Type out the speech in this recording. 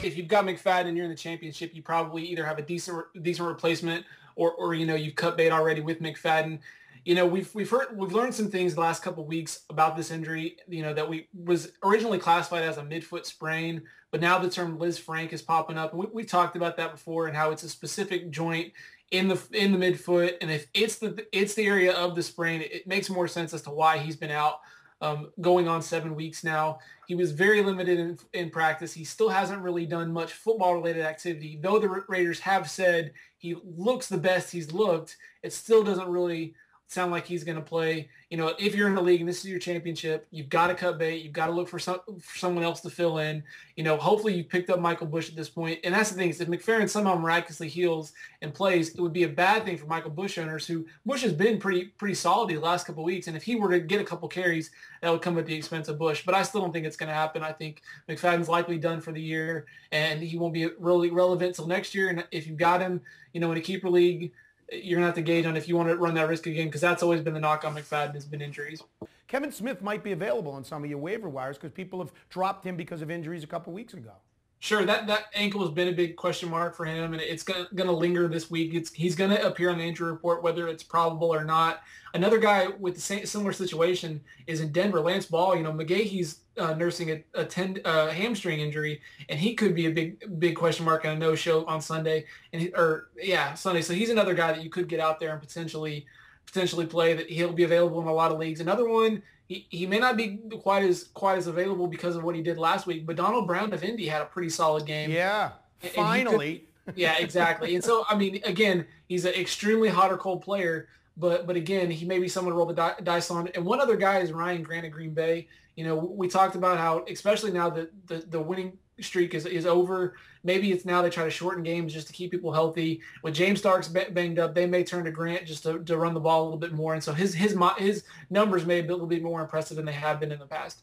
if you've got McFadden and you're in the championship, you probably either have a decent replacement or you've cut bait already with McFadden. We've learned some things the last couple of weeks about this injury, that was originally classified as a midfoot sprain, but now the term Liz Frank is popping up. And we've talked about that before and how it's a specific joint in the midfoot. And if it's the area of the sprain, it makes more sense as to why he's been out going on 7 weeks now. He was very limited in practice. He still hasn't really done much football-related activity. Though the Raiders have said he looks the best he's looked, it still doesn't really sound like he's going to play. If you're in the league and this is your championship, you've got to cut bait. You've got to look for someone else to fill in. Hopefully you picked up Michael Bush at this point. And that's the thing is if McFerrin somehow miraculously heals and plays, it would be a bad thing for Michael Bush owners who Bush has been pretty solid these last couple of weeks. And if he were to get a couple carries, that would come at the expense of Bush. But I still don't think it's going to happen. I think McFadden's likely done for the year and he won't be really relevant until next year. And if you've got him, in a keeper league, you're going to have to gauge on if you want to run that risk again, because that's always been the knock on McFadden has been injuries. Kevin Smith might be available on some of your waiver wires because people have dropped him because of injuries a couple weeks ago. Sure, that ankle has been a big question mark for him, and it's going to linger this week. He's going to appear on the injury report, whether it's probable or not. Another guy with the similar situation is in Denver, Lance Ball. McGahee's nursing a hamstring injury, and he could be a big question mark on a no-show on Sunday. Sunday. So he's another guy that you could get out there and potentially play. That he'll be available in a lot of leagues. Another one. He may not be quite as available because of what he did last week, but Donald Brown of Indy had a pretty solid game. Yeah, finally. Yeah, exactly. And so, again, he's an extremely hot or cold player, but again, he may be someone to roll the dice on. And one other guy is Ryan Grant of Green Bay. We talked about how, especially now that the winning streak is over, maybe it's now they try to shorten games just to keep people healthy. With James Starks banged up, they may turn to Grant just to run the ball a little bit more. And so his numbers may be a little bit more impressive than they have been in the past.